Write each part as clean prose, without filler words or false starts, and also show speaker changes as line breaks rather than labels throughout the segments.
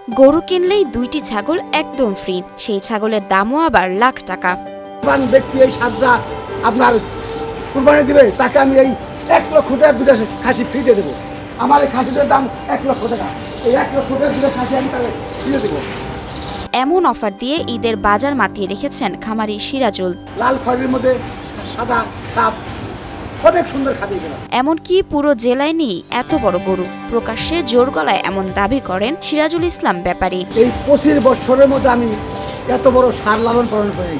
গরু কিনলেই 2টি ছাগল একদম ফ্রি, সেই ছাগলের দামও আবার লাখ টাকা।
ব্যক্তি এই সারটা আপনার কুরবানি দিবে, তাকে আমি এই 1 লক্ষ টাকার 2টা খাসি ফ্রি দিয়ে দেবো। আমার এই খাসিটার দাম 1 লক্ষ টাকা, এই 1 লক্ষ টাকার 2টা খাসি আমি তাকে ফ্রি দেবো।
এমন অফার দিয়ে ঈদের বাজার মাতিয়ে রেখেছেন খামারি সিরাজুল।
লাল খয়েরির মধ্যে সাদা ছাপ, অনেক সুন্দর খাদি।
এমনকি পুরো জেলায় নেই এত বড় গরু। প্রকাশ্যে জোর গলায় এমন দাবি করেন সিরাজুল ইসলাম ব্যাপারী।
এই 25 বছরের মধ্যে আমি এত বড় সার লালন পালন করি,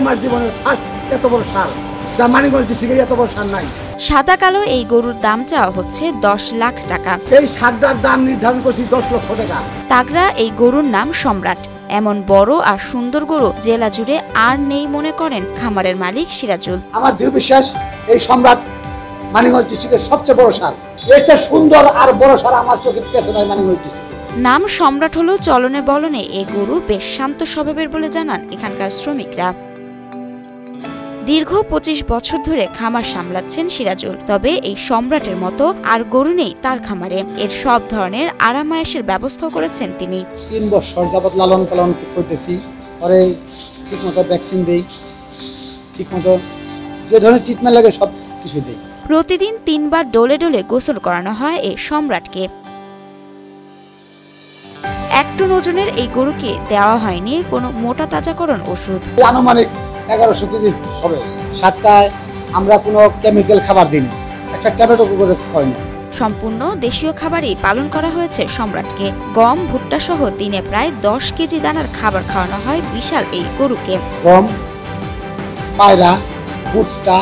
আমার জীবনের ফার্স্ট এত বড় সার, যা মানিকগঞ্জ ডিস্ট্রিক্টে এত বড় সার নাই।
সাদা কালো এই গরুর দাম চাওয়া হচ্ছে 10 লাখ টাকা।
এই সারটার দাম নির্ধারণ করছি 10 লক্ষ টাকা।
তাগড়া এই গরুর নাম সম্রাট। এমন বড় আর সুন্দর গরু জেলা জুড়ে আর নেই মনে করেন খামারের মালিক সিরাজুল।
আমার দৃঢ় বিশ্বাস এই সম্রাট মানিকগঞ্জ ডিস্ট্রিক্টের সবচেয়ে বড় সার। এর চেয়ে সুন্দর আর বড় সার আমার চোখে পেছে নাই মানিকগঞ্জ ডিস্ট্রিক্টে।
নাম সম্রাট হলেও চলনে বলনে এই গরু বেশ শান্ত স্বভাবের বলে জানান এখানকার শ্রমিকরা। দীর্ঘ 25 বছর ধরে খামার সামলাচ্ছেন সিরাজুল। তবে এই সম্রাটের মতো আর গরু নেই তার খামারে। এর সব ধরনের আরামায়েশের ব্যবস্থা করেছেন তিনি।
3 বছর যাবত লালন পালন করতেছি, পরে ঠিকমতো ভ্যাকসিন দেই, ঠিকমতো যে ধরনের ট্রিটমেন্ট লাগে সব কিছু দেই।
প্রতিদিন 3 বার ডোলে ডোলে গোসল করানো হয় এই সম্রাটকে। 1 টন ওজনের এই গরুকে দেওয়া হয়নি কোনো মোটা তাজাকরণ ওষুধ।
আনুমানিক 1100 কেজি হবে। সাতটায় আমরা কোনো কেমিক্যাল খাবার দিই না, একটা টমেটো করে খাই না।
সম্পূর্ণ দেশীয় খাবারই পালন করা হয়েছে সম্রাটকে। গম, ভুট্টা সহ দিনে প্রায় 10 কেজি দানার খাবার খাওয়ানো হয় বিশাল এই গরুকে।
গম, পায়রা, ভুট্টা,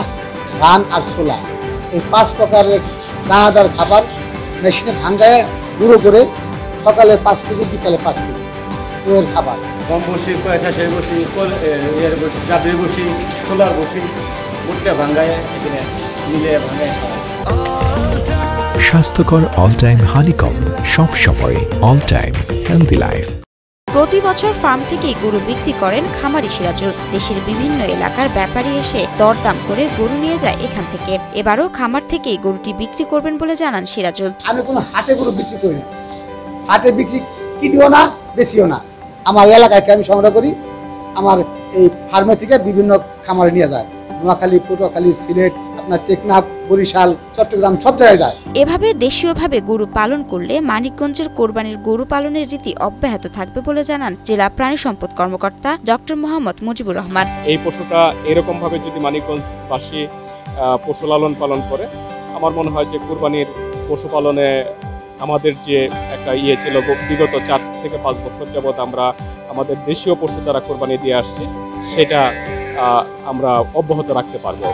ধান আর ছোলা, এই 5 প্রকারের দানাদার খাবার মেশিনে ভাঙায় গুঁড়ো করে সকালে 5 কেজি, বিকালে 5 কেজি এর খাবার।
গম বসি, কয়েকটাশের বসি, এর বসি, চাপড়ির বসি, ছোলার বসি, ভুট্টা ভাঙায় এখানে মিলে ভাঙায় খাওয়ায়।
স্বাস্থ্যকর অল টাইম হানিকম্ব, সব সময় অল টাইম হেলদি লাইফ।
প্রতি বছর ফার্ম থেকে গরু বিক্রি করেন খামারি সিরাজুল। দেশের বিভিন্ন এলাকার ব্যাপারী এসে দরদাম করে গরু নিয়ে যায় এখান থেকে। এবারও খামার থেকেই গরুটি বিক্রি করবেন বলে জানান সিরাজুল।
আমি কোনো হাটে গরু বিক্রি করি না, হাটে বিক্রি কিনিও না, বেশিও না। আমার এলাকায় আমি সংগ্রহ করি, আমার এই ফার্মে থেকে বিভিন্ন খামারে নিয়ে যায়। নোয়াখালী, পটুয়াখালী, সিলেট, আপনার টেকনাফ, বরিশাল, চট্টগ্রাম সব জায়গায় যায়।
এভাবে দেশীয়ভাবে গরু পালন করলে মানিকগঞ্জের কোরবানির গরু পালনের রীতি অব্যাহত থাকবে বলে জানান জেলা প্রাণী সম্পদ কর্মকর্তা ডক্টর মোহাম্মদ মুজিবুর রহমান।
এই পশুটা এরকম ভাবে যদি মানিকগঞ্জবাসী পশু লালন পালন করে, আমার মনে হয় যে কোরবানির পশুপালনে আমাদের যে একটা ছিল বিগত 4 থেকে 5 বছর যাবৎ আমরা আমাদের দেশীয় পশু দ্বারা কোরবানি দিয়ে আসছি, সেটা আমরা অব্যাহত রাখতে পারবো।